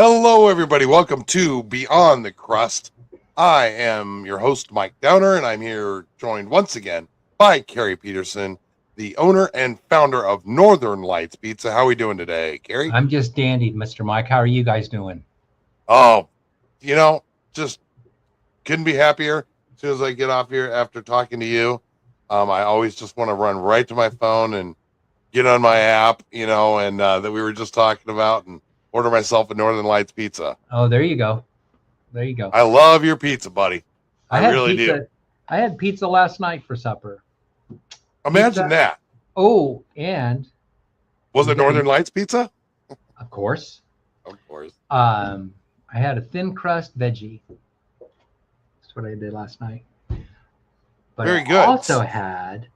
Hello, everybody. Welcome to Beyond the Crust. I am your host, Mike Downer, and I'm here joined once again by Kerry Petersen, the owner and founder of NorthernLights Pizza. How are we doing today, Kerry? I'm just dandied, Mr. Mike. How are you guys doing? Oh, just couldn't be happier. As soon as I get off here after talking to you, I always just want to run right to my phone and get on my app, and that we were just talking about, and order myself a NorthernLights pizza. Oh, there you go. There you go. I love your pizza, buddy. I really do. I had pizza last night for supper. Imagine that. Oh, and was it NorthernLights pizza? Of course. Of course. I had a thin crust veggie. That's what I did last night. But very good. I also had,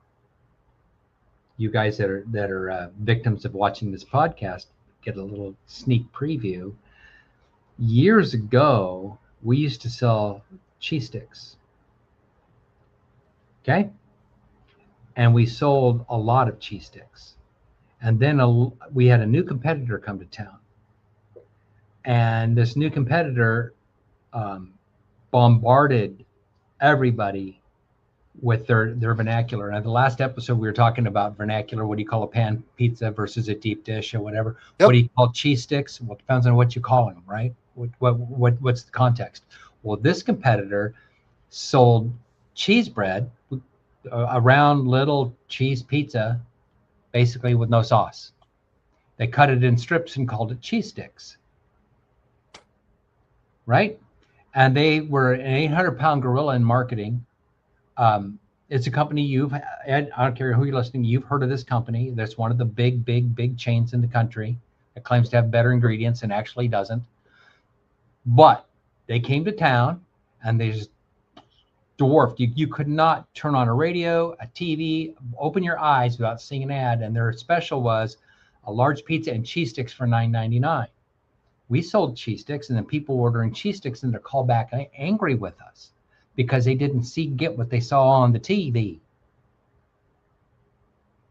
you guys that are victims of watching this podcast get a little sneak preview. Years ago, we used to sell cheese sticks. Okay? And we sold a lot of cheese sticks. And then we had a new competitor come to town. And this new competitor bombarded everybody with their vernacular. And the last episode, we were talking about vernacular. What do you call a pan pizza versus a deep dish or whatever? Yep. What do you call cheese sticks? Well, it depends on what you call them, right? What's the context? Well, this competitor sold cheese bread, a round little cheese pizza, basically with no sauce. They cut it in strips and called it cheese sticks, right? And they were an 800-pound gorilla in marketing. It's a company I don't care who you're listening, you've heard of this company. That's one of the big chains in the country that claims to have better ingredients and actually doesn't. But they came to town and they just dwarfed. You could not turn on a radio, a TV, open your eyes without seeing an ad. And their special was a large pizza and cheese sticks for $9.99. We sold cheese sticks, and then people were ordering cheese sticks and they're called back angry with us because they didn't get what they saw on the TV.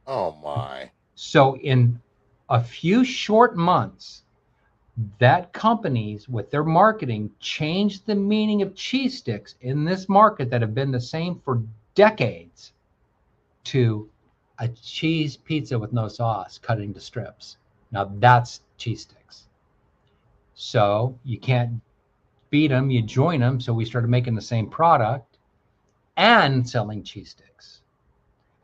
Oh my. So in a few short months, that companies with their marketing changed the meaning of cheese sticks in this market that have been the same for decades to a cheese pizza with no sauce cut into strips. Now that's cheese sticks. So you can't beat them, you join them. So we started making the same product and selling cheese sticks.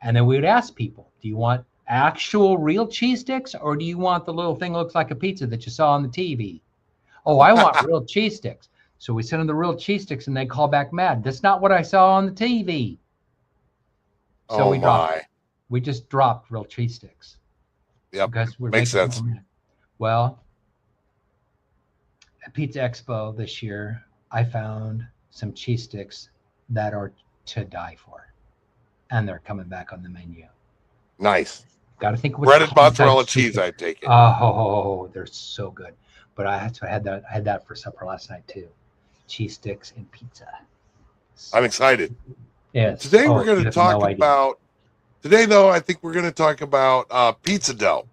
And then we would ask people, do you want actual real cheese sticks, or do you want the little thing that looks like a pizza that you saw on the TV? Oh, I want real cheese sticks. So we send them the real cheese sticks and they call back mad. That's not what I saw on the TV. So we just dropped real cheese sticks. Yep, makes sense. Well, at Pizza Expo this year, I found some cheese sticks that are to die for. And they're coming back on the menu. Nice. Got to think of breaded mozzarella cheese. I take it. Oh, they're so good. But I had that for supper last night too. Cheese sticks and pizza. I'm excited. Yes. Today we're going to talk about. Today though, I think we're going to talk about pizza dough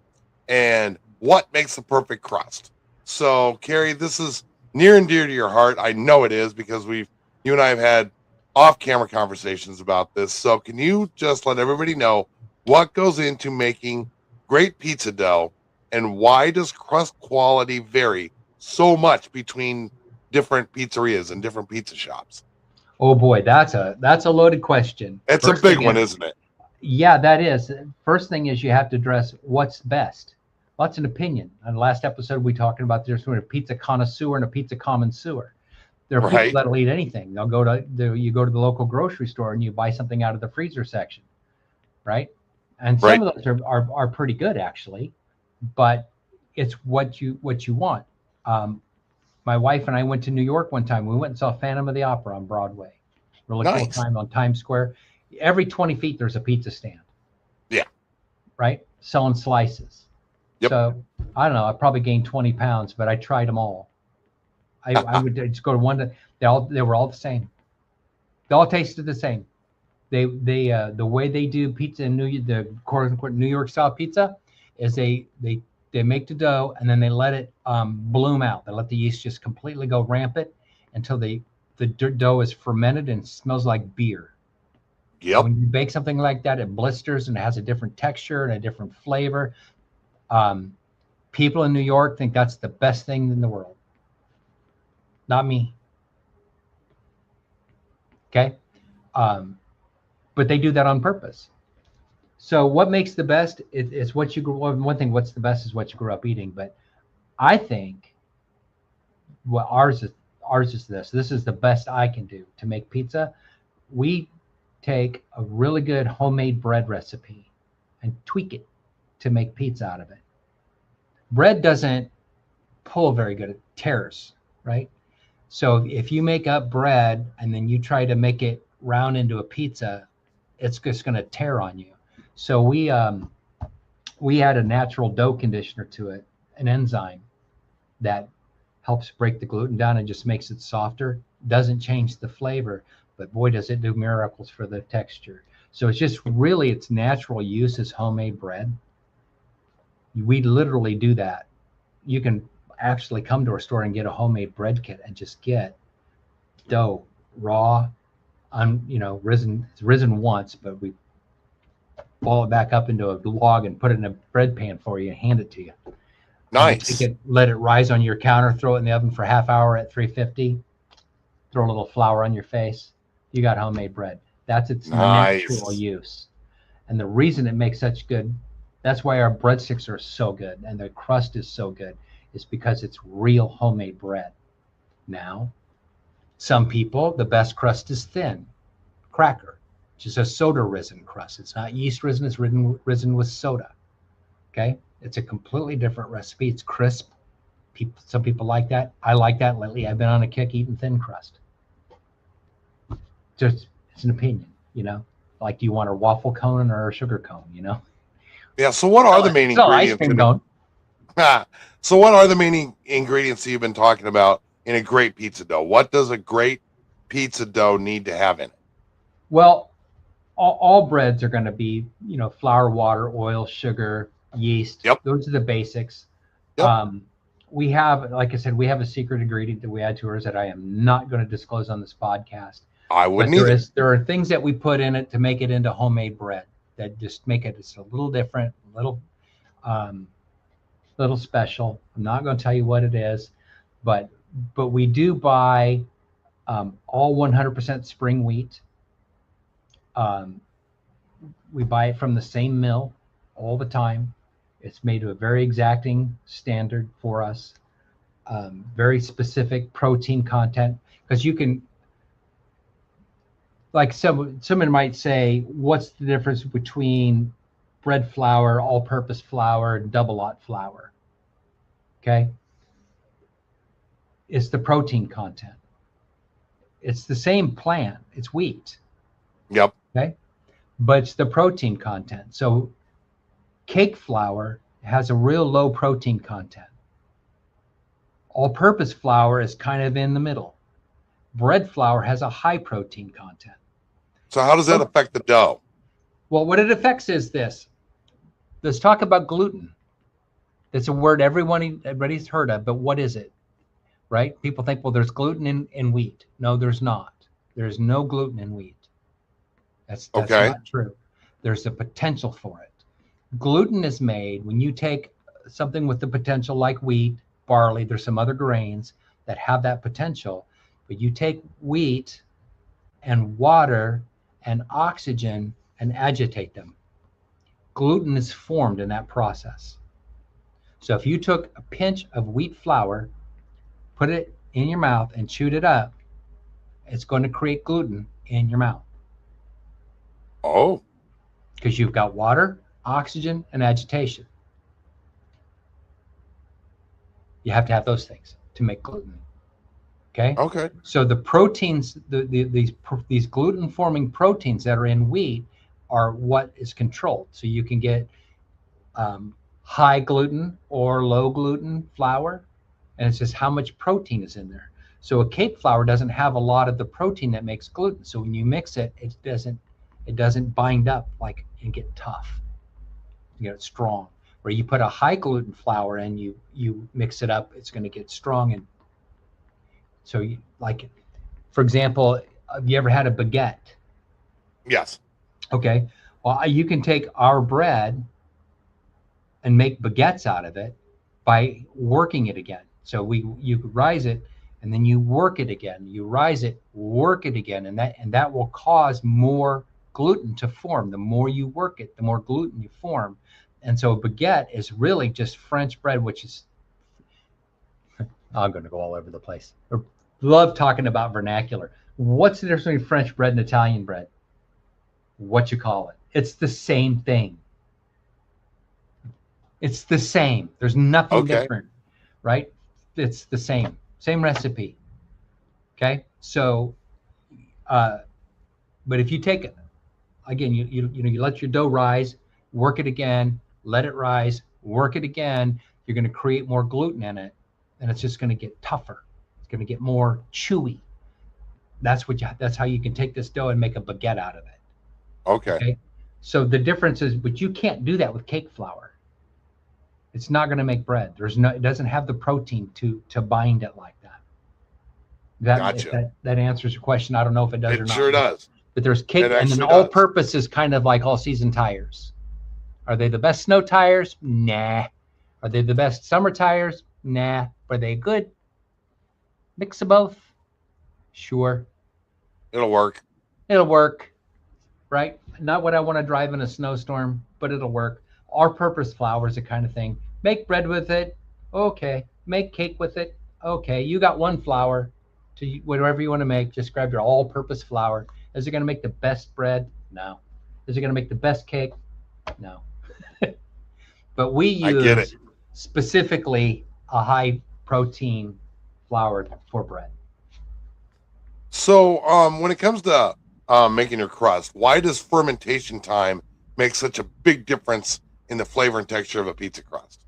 and what makes the perfect crust. So, Kerry, this is near and dear to your heart. I know it is because you and I have had off-camera conversations about this. So, can you just let everybody know what goes into making great pizza dough, and why does crust quality vary so much between different pizzerias and different pizza shops? Oh boy, that's a loaded question. It's a big one, isn't it? Yeah, that is. First thing is you have to address what's best. Well, that's an opinion. On the last episode, we talked about there's a pizza connoisseur and a pizza connoisseur. There are people that'll eat anything. You go to the local grocery store and you buy something out of the freezer section, right? And some of those are pretty good actually, but it's what you want. My wife and I went to New York one time. We went and saw Phantom of the Opera on Broadway. Really cool time on Times Square. Every 20 feet there's a pizza stand. Yeah. Right? Selling slices. Yep. So I don't know. I probably gained 20 pounds, but I tried them all. I would just go to one. They were all the same. They all tasted the same. They the way they do pizza in the quote unquote New York style pizza is they They make the dough, and then they let it bloom out. They let the yeast just completely go rampant until the dough is fermented and smells like beer. Yep. When you bake something like that, it blisters and it has a different texture and a different flavor. People in New York think that's the best thing in the world. Not me. Okay. But they do that on purpose. So what makes the best is what you grew. One thing, what's the best is what you grew up eating. But I think what ours is this. This is the best I can do to make pizza. We take a really good homemade bread recipe and tweak it to make pizza out of it. Bread doesn't pull very good. It tears, right? So if you make up bread and then you try to make it round into a pizza, it's just going to tear on you. So we add a natural dough conditioner to it, an enzyme that helps break the gluten down and just makes it softer. Doesn't change the flavor, but boy, does it do miracles for the texture. So it's just really its natural use as homemade bread. We literally do that. You can actually come to our store and get a homemade bread kit and just get dough raw, risen. It's risen once, but we ball it back up into a log and put it in a bread pan for you and hand it to you. Nice. You take it, let it rise on your counter, throw it in the oven for half hour at 350, throw a little flour on your face. You got homemade bread. That's its natural use. And the reason it makes such good, that's why our breadsticks are so good and the crust is so good, is because it's real homemade bread. Now, some people, the best crust is thin, cracker, which is a soda risen crust. It's not yeast risen, it's risen with soda. Okay? It's a completely different recipe. It's crisp. Some people like that. I like that. Lately, I've been on a kick eating thin crust. Just, it's an opinion, Like, do you want a waffle cone or a sugar cone, Yeah. So what are the main ingredients? Ice cream cone. So what are the main ingredients that you've been talking about in a great pizza dough? What does a great pizza dough need to have in it? Well, all breads are going to be, flour, water, oil, sugar, yeast. Yep. Those are the basics. Yep. We have, like I said, we have a secret ingredient that we add to ours that I am not going to disclose on this podcast. I wouldn't either. There are things that we put in it to make it into homemade bread that just make it just a little different, little special. I'm not going to tell you what it is, but we do buy all 100% spring wheat. We buy it from the same mill all the time. It's made to a very exacting standard for us. Very specific protein content, because you can, like someone might say, what's the difference between bread flour, all-purpose flour, and double-aught flour? Okay, it's the protein content. It's the same plant. It's wheat. Yep. Okay, but it's the protein content. So cake flour has a real low protein content. All-purpose flour is kind of in the middle. Bread flour has a high protein content. So how does that affect the dough? Well, what it affects is this. Let's talk about gluten. It's a word everybody's heard of, but what is it? Right? People think, well, there's gluten in wheat. No, there's not. There's no gluten in wheat. That's okay. Not true. There's a potential for it. Gluten is made when you take something with the potential like wheat, barley, there's some other grains that have that potential, but you take wheat and water and oxygen and agitate them. Gluten is formed in that process. So if you took a pinch of wheat flour, put it in your mouth and chewed it up, it's going to create gluten in your mouth. Oh. Because you've got water, oxygen, and agitation. You have to have those things to make gluten. Okay? Okay. So the proteins, these gluten-forming proteins that are in wheat are what is controlled. So you can get high gluten or low gluten flour, and it's just how much protein is in there. So a cake flour doesn't have a lot of the protein that makes gluten. So when you mix it, it doesn't bind up and get tough. You get it strong. Where you put a high gluten flour and you mix it up, it's going to get strong. And so, for example, have you ever had a baguette? Yes. Okay. Well, you can take our bread and make baguettes out of it by working it again. So you rise it and then you work it again. You rise it, work it again, and that will cause more gluten to form. The more you work it, the more gluten you form. And so a baguette is really just French bread, which is, I'm going to go all over the place. I love talking about vernacular. What's the difference between French bread and Italian bread? What you call it? It's the same thing. It's the same. There's nothing different, right? It's the same recipe. Okay. So, but if you take, again, you let your dough rise, work it again, let it rise, work it again, you're going to create more gluten in it, and it's just going to get tougher. It's going to get more chewy. That's how you can take this dough and make a baguette out of it. Okay. So the difference is, but you can't do that with cake flour. It's not going to make bread. It doesn't have the protein to bind it like that. Gotcha. That answers your question. I don't know if it does or not. It sure does. But there's cake, and then all purpose is kind of like all season tires. Are they the best snow tires? Nah. Are they the best summer tires? Nah. Are they good? Mix of both? Sure. It'll work. It'll work, right? Not what I want to drive in a snowstorm, but it'll work. All purpose flour is the kind of thing. Make bread with it. Okay. Make cake with it. Okay. You got one flour to whatever you want to make. Just grab your all purpose flour. Is it going to make the best bread? No. Is it going to make the best cake? No. But we use specifically a high protein flour for bread. So when it comes to making your crust, why does fermentation time make such a big difference in the flavor and texture of a pizza crust?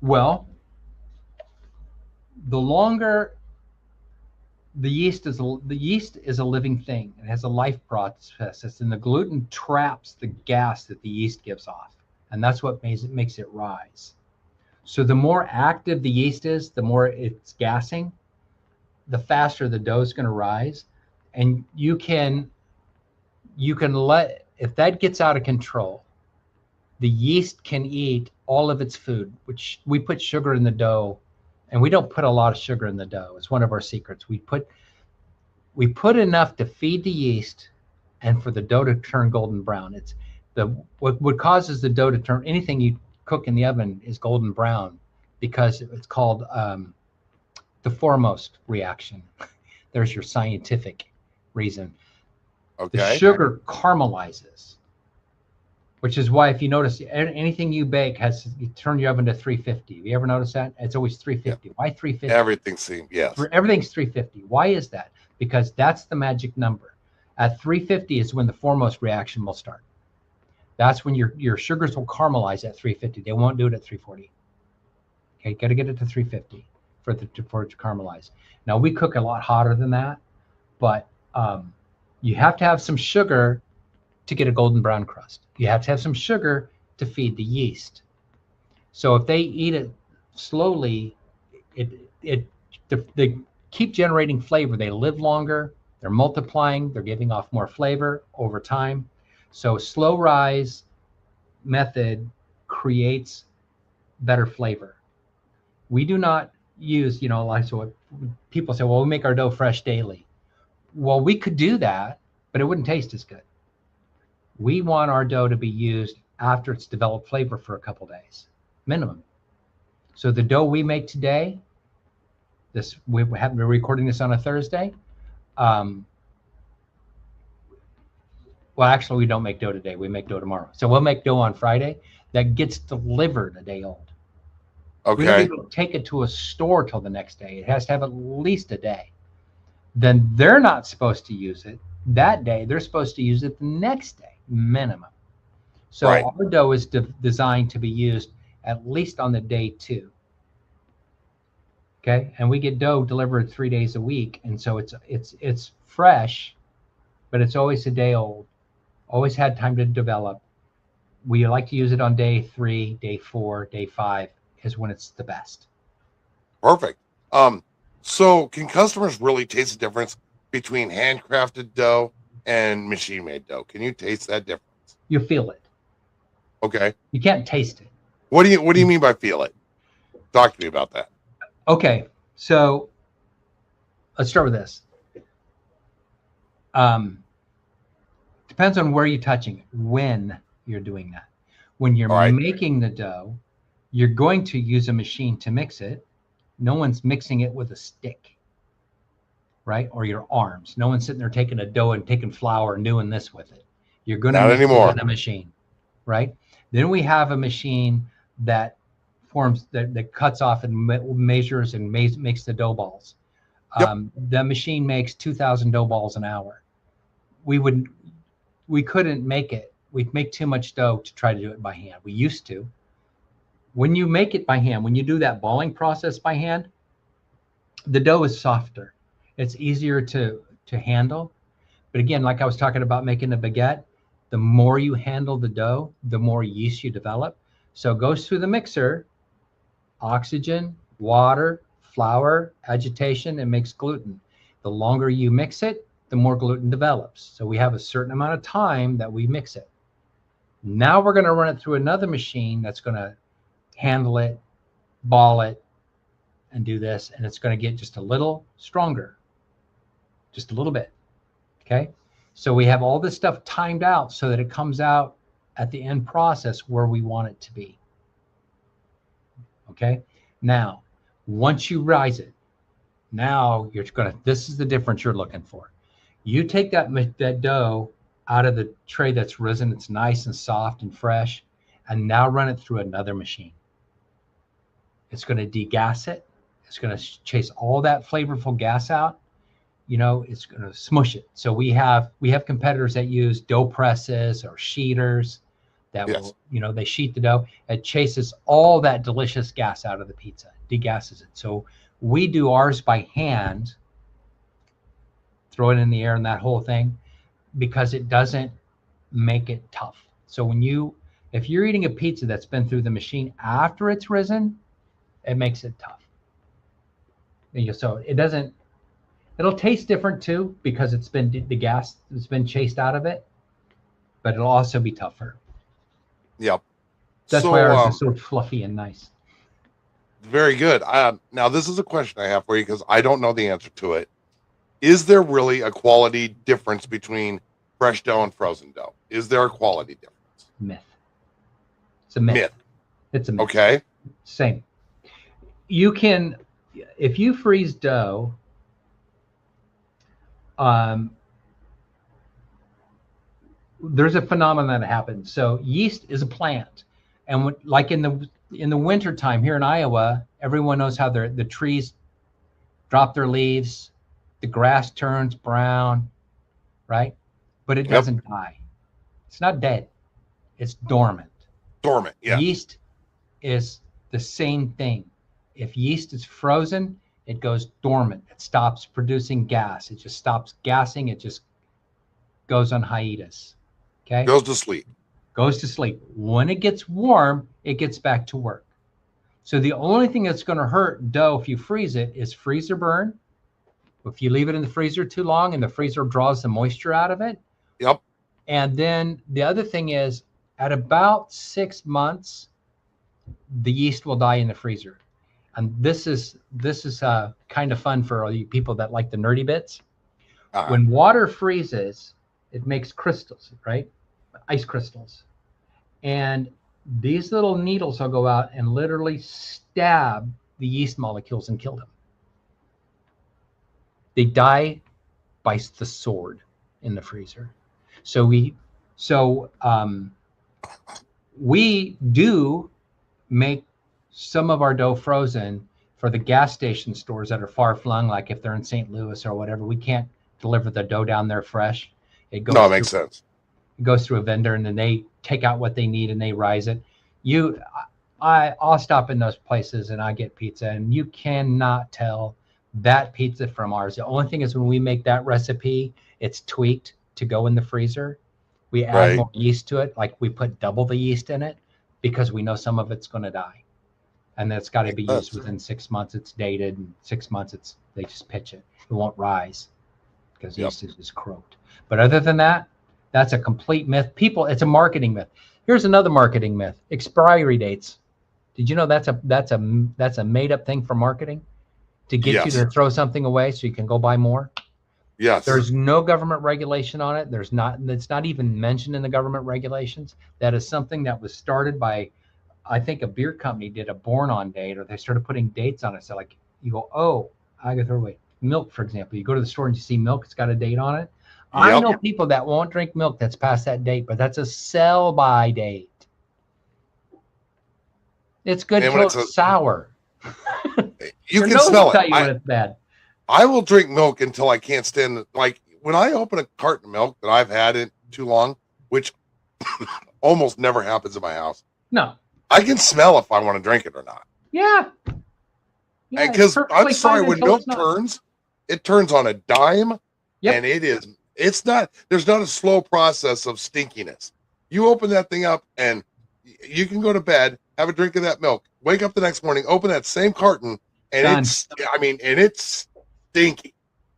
Well, the longer the yeast is a living thing. It has a life process, and the gluten traps the gas that the yeast gives off, and that's what makes it rise. So the more active the yeast is, the more it's gassing, the faster the dough is going to rise. And you can let, if that gets out of control, the yeast can eat all of its food, which we put sugar in the dough, and we don't put a lot of sugar in the dough. It's one of our secrets. We put enough to feed the yeast and for the dough to turn golden brown. It's what causes the dough to turn, anything you cook in the oven is golden brown, because it's called the foremost reaction. There's your scientific reason. Okay. The sugar caramelizes, which is why, if you notice, anything you bake you turn your oven to 350. Have you ever noticed that? It's always 350. Yeah. Why 350? Everything's 350. Why is that? Because that's the magic number. At 350 is when the foremost reaction will start. That's when your sugars will caramelize at 350. They won't do it at 340. Okay, got to get it to 350 for it to caramelize. Now, we cook a lot hotter than that, but you have to have some sugar to get a golden brown crust. You have to have some sugar to feed the yeast. So if they eat it slowly, they keep generating flavor. They live longer, they're multiplying, they're giving off more flavor over time. So slow rise method creates better flavor. We do not use, like, so people say, well, we make our dough fresh daily. Well, we could do that, but it wouldn't taste as good. We want our dough to be used after it's developed flavor for a couple days, minimum. So the dough we make today, we're recording this on a Thursday. Well, actually, we don't make dough today. We make dough tomorrow. So we'll make dough on Friday that gets delivered a day old. Okay. We don't even take it to a store till the next day. It has to have at least a day. Then they're not supposed to use it that day. They're supposed to use it the next day, minimum. So our dough is designed to be used at least on the day 2. Okay, and we get dough delivered 3 days a week, and so it's fresh, but it's always a day old. Always had time to develop. We like to use it on day 3, day 4, day 5 is when it's the best. Perfect. So can customers really taste the difference between handcrafted dough and machine made dough? Can you taste that difference? You feel it. Okay. You can't taste it. What do you mean by feel it? Talk to me about that. Okay, so let's start with this. Depends on where you're touching it, when you're doing that. When you're All right. making the dough, you're going to use a machine to mix it. No one's mixing it with a stick, right? Or your arms. No one's sitting there taking a dough and taking flour and doing this with it. You're going to Not mix anymore. it in a machine, right? Then we have a machine that forms, that cuts off and measures and makes the dough balls. Yep. The machine makes 2,000 dough balls an hour. We couldn't make it. We'd make too much dough to try to do it by hand. We used to. When you make it by hand, when you do that balling process by hand, the dough is softer. It's easier to handle. But again, like I was talking about making a baguette, the more you handle the dough, the more yeast you develop. So it goes through the mixer, oxygen, water, flour, agitation, and makes gluten. The longer you mix it, the more gluten develops. So we have a certain amount of time that we mix it. Now we're going to run it through another machine that's going to handle it, ball it, and do this. And it's going to get just a little stronger, just a little bit. Okay. So we have all this stuff timed out so that it comes out at the end process where we want it to be. Okay. Now, once you rise it, now you're going to, this is the difference you're looking for. You take that dough out of the tray that's risen, it's nice and soft and fresh, and now run it through another machine. It's going to degas it. It's going to chase all that flavorful gas out. You know, it's going to smush it. So we have competitors that use dough presses or sheeters that will, you know, they sheet the dough. It chases all that delicious gas out of the pizza, degasses it. So we do ours by hand, throw it in the air and that whole thing, because it doesn't make it tough. So if you're eating a pizza that's been through the machine after it's risen, it makes it tough. So it'll taste different too, because it's been the gas that's been chased out of it, but it'll also be tougher. Yep. That's why ours is so fluffy and nice. Very good. Now this is a question I have for you because I don't know the answer to it. Is there really a quality difference between fresh dough and frozen dough? Is there a quality difference? Myth. It's a myth. It's a myth. Okay. Same. You can, if you freeze dough, there's a phenomenon that happens. So yeast is a plant, and like in the winter time here in Iowa, everyone knows how the trees drop their leaves, the grass turns brown, right? But it doesn't die. It's not dead. It's dormant. Dormant, yeah. Yeast is the same thing. If yeast is frozen, it goes dormant. It stops producing gas. It just stops gassing. It just goes on hiatus. Okay? Goes to sleep. Goes to sleep. When it gets warm, it gets back to work. So the only thing that's going to hurt dough if you freeze it is freezer burn. If you leave it in the freezer too long and the freezer draws the moisture out of it. Yep. And then the other thing is, at about 6 months, the yeast will die in the freezer. And this is kind of fun for all you people that like the nerdy bits. When water freezes, it makes crystals, right? Ice crystals. And these little needles will go out and literally stab the yeast molecules and kill them. They die by the sword in the freezer. So we do make some of our dough frozen for the gas station stores that are far flung, like if they're in St. Louis or whatever. We can't deliver the dough down there fresh. It makes sense. It goes through a vendor, and then they take out what they need and they rise it. I'll stop in those places and I get pizza, and you cannot tell that pizza from ours. The only thing is when we make that recipe, it's tweaked to go in the freezer. We add more yeast to it, like we put double the yeast in it because we know some of it's going to die, and that's got to be used within 6 months. It's dated, and 6 months they just pitch it. It won't rise because yeast is just croaked. But other than that, that's a complete myth. People, it's a marketing myth. Here's another marketing myth: expiry dates. Did you know that's a made up thing for marketing to get you to throw something away so you can go buy more? Yes. There's no government regulation on it. It's not even mentioned in the government regulations. That is something that was started by, I think, a beer company did a born on date, or they started putting dates on it. So like you go, oh, I gotta throw away milk, for example. You go to the store and you see milk, it's got a date on it. I know people that won't drink milk that's past that date, but that's a sell by date. It's good till it's sour. You can smell it. When it's bad. I will drink milk until I can't stand it. Like when I open a carton of milk that I've had it too long, which almost never happens in my house. No. I can smell if I want to drink it or not. Yeah. Because I'm sorry, when milk turns, it turns on a dime. And there's not a slow process of stinkiness. You open that thing up and you can go to bed, have a drink of that milk, wake up the next morning, open that same carton, and it's stinky.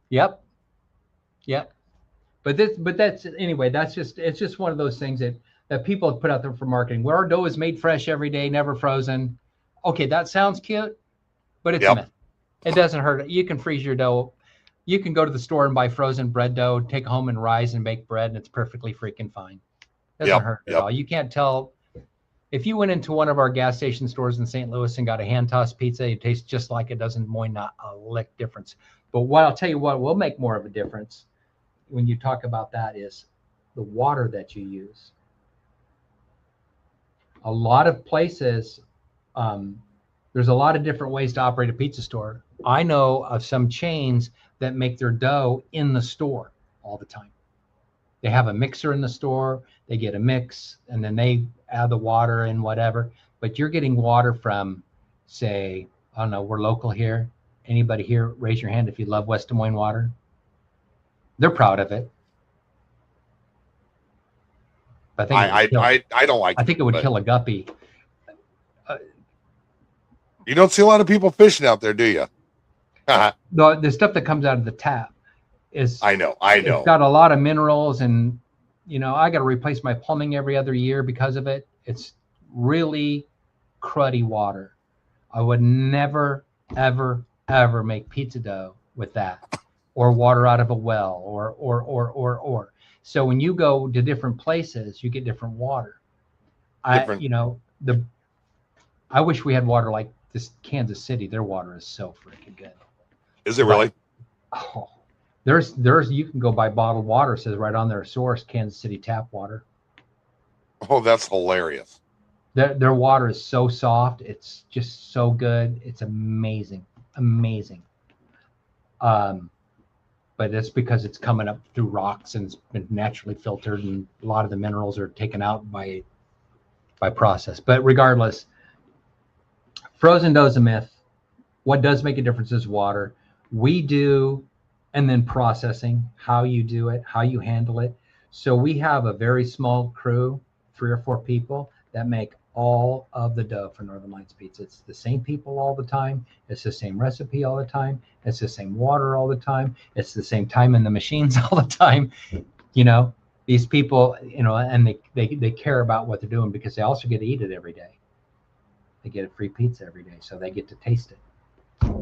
Yep. But it's just one of those things that people have put out there for marketing. Where our dough is made fresh every day, never frozen. Okay, that sounds cute, but it's a myth. It doesn't hurt. You can freeze your dough. You can go to the store and buy frozen bread dough, take home and rise and bake bread, and it's perfectly freaking fine. Doesn't hurt at all. You can't tell. If you went into one of our gas station stores in St. Louis and got a hand-tossed pizza, it tastes just like it doesn't, not a lick difference. But what I'll tell you what will make more of a difference when you talk about that is the water that you use. A lot of places, there's a lot of different ways to operate a pizza store. I know of some chains that make their dough in the store all the time. They have a mixer in the store, they get a mix, and then they add the water and whatever. But you're getting water from, say, I don't know, we're local here. Anybody here, raise your hand if you love West Des Moines water. They're proud of it. I don't like it. I think it would kill a guppy. You don't see a lot of people fishing out there, do you? The stuff that comes out of the tap is, I know. It's got a lot of minerals, and I got to replace my plumbing every other year because of it. It's really cruddy water. I would never, ever, ever make pizza dough with that, or water out of a well, or. So when you go to different places, you get different water. I wish we had water like this Kansas City. Their water is so freaking good. Is it really? Oh, there's you can go buy bottled water. It says right on their source, Kansas City tap water. Oh, that's hilarious. Their water is so soft. It's just so good. It's amazing. But it's because it's coming up through rocks and it's been naturally filtered, and a lot of the minerals are taken out by process. But regardless, frozen dough is a myth. What does make a difference is water. We do, and then processing, how you do it, how you handle it. So we have a very small crew, 3 or 4 people that make all of the dough for Northern Lights Pizza. It's the same people all the time. It's the same recipe all the time. It's the same water all the time. It's the same time in the machines all the time. These people, and they care about what they're doing because they also get to eat it every day. They get a free pizza every day, so they get to taste it.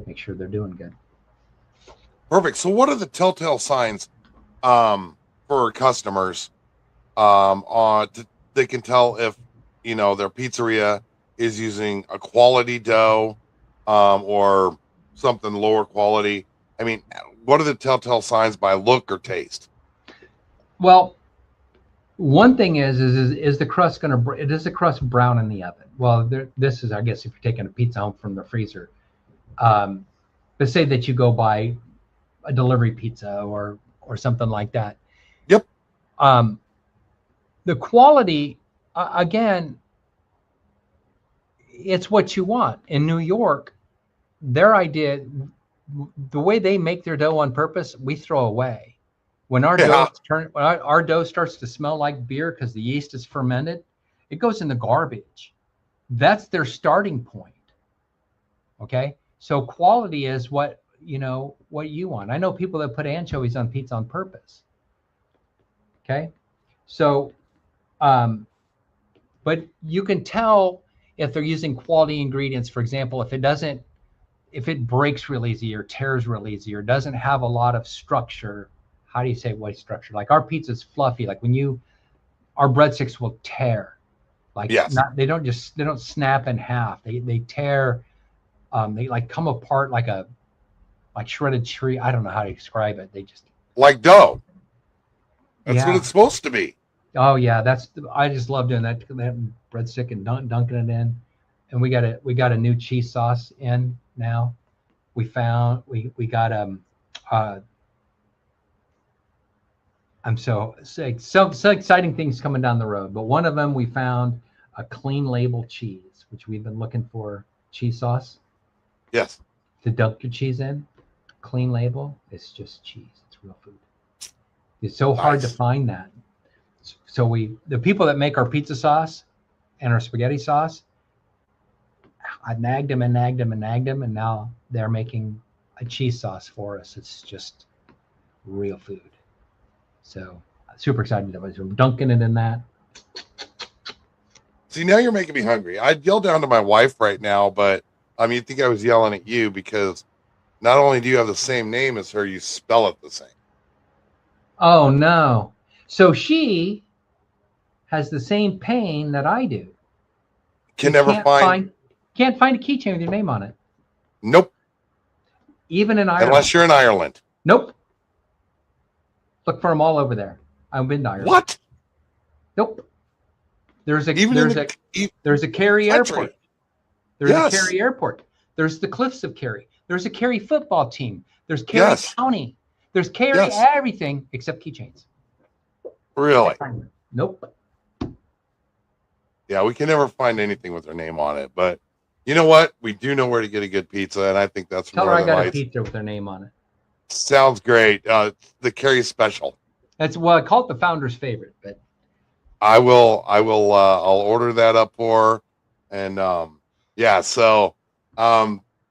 Make sure they're doing good. Perfect. So what are the telltale signs for customers they can tell if their pizzeria is using a quality dough or something lower quality? I mean, what are the telltale signs by look or taste? Well, one thing is the crust is the crust brown in the oven? Well, this is, I guess, if you're taking a pizza home from the freezer. But say that you go buy a delivery pizza or something like that. Yep. The quality, again, it's what you want. In New York, their idea, the way they make their dough on purpose, we throw away. When our Yeah. our dough starts to smell like beer because the yeast is fermented, it goes in the garbage. That's their starting point. Okay, so quality is what what you want. I know people that put anchovies on pizza on purpose. Okay, so but you can tell if they're using quality ingredients. For example, if it breaks real easy or tears real easy or doesn't have a lot of structure. How do you say what structure? Like our pizza's fluffy. Like our breadsticks will tear. Like Yes. they don't snap in half. They tear. They like come apart like shredded tree. I don't know how to describe it. They just like dough. That's what it's supposed to be. Oh yeah, I just love doing that breadstick and dunking it in. And we got a new cheese sauce in now. We got I'm so exciting things coming down the road. But one of them, we found a clean label cheese, which we've been looking for cheese sauce. Yes. To dunk your cheese in, clean label. It's just cheese. It's real food. It's so hard to find that. So the people that make our pizza sauce and our spaghetti sauce, I nagged them, and now they're making a cheese sauce for us. It's just real food. So super excited about it. So I'm dunking it in that. See, now you're making me hungry. I'd yell down to my wife right now, but you'd think I was yelling at you because not only do you have the same name as her, you spell it the same. Oh no. So she has the same pain that I do. Can't find a keychain with your name on it. Nope. Even in Ireland. Unless you're in Ireland. Nope. Look for them all over there. I've been to Ireland. What? Nope. There's a Kerry airport. There's a Kerry airport. There's the Cliffs of Kerry. There's a Kerry football team. There's Kerry County. There's Kerry everything except keychains. Really? Nope. Yeah, we can never find anything with their name on it. But you know what? We do know where to get a good pizza, and I think that's Tell her I got a pizza with their name on it. Sounds great. The Kerry special. I call it the founder's favorite, but I'll order that up for her. And so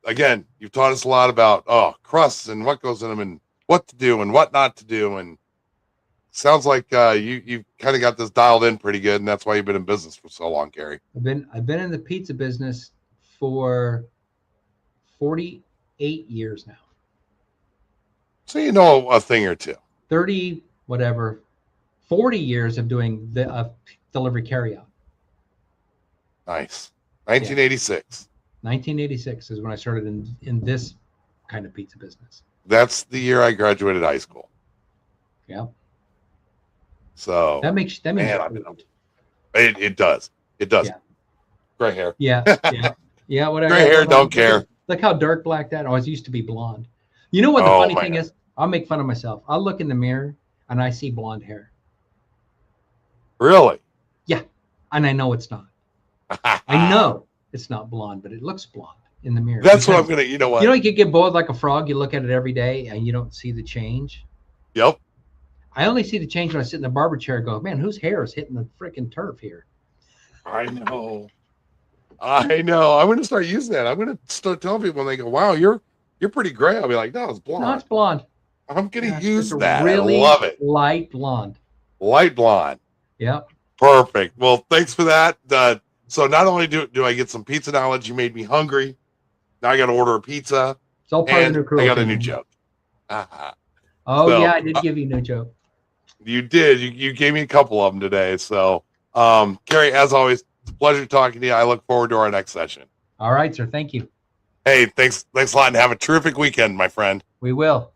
again, you've taught us a lot about crusts and what goes in them and what to do and what not to do. And sounds like you've kind of got this dialed in pretty good, and that's why you've been in business for so long, Kerry. I've been in the pizza business for 48 years now. So you know a thing or two. 40 years of doing the delivery carryout. Nice. 1986. 1986 is when I started in this kind of pizza business. That's the year I graduated high school. Yeah. So that makes it does. It does. Yeah. Gray hair. Yeah. Whatever. Gray hair, don't care. Look how dark black that. I used to be blonde. You know what the funny thing is? I'll make fun of myself. I'll look in the mirror and I see blonde hair. Really? Yeah. And I know it's not. I know it's not blonde, but it looks blonde in the mirror. That's what I'm gonna. You know what? You can get boiled like a frog. You look at it every day and you don't see the change. Yep. I only see the change when I sit in the barber chair and go, man, whose hair is hitting the freaking turf here? I know. I'm going to start using that. I'm going to start telling people when they go, wow, you're pretty gray. I'll be like, no, it's blonde. No, it's blonde. I'm going to use that. Really I love it. Light blonde. Light blonde. Yep. Perfect. Well, thanks for that. So not only do I get some pizza knowledge, you made me hungry. Now I got to order a pizza. It's all part of the new cruelty. I got a new joke. Yeah, I did give you a new joke. You did. You gave me a couple of them today. So, Kerry, as always, it's a pleasure talking to you. I look forward to our next session. All right, sir. Thank you. Hey, thanks a lot, and have a terrific weekend, my friend. We will.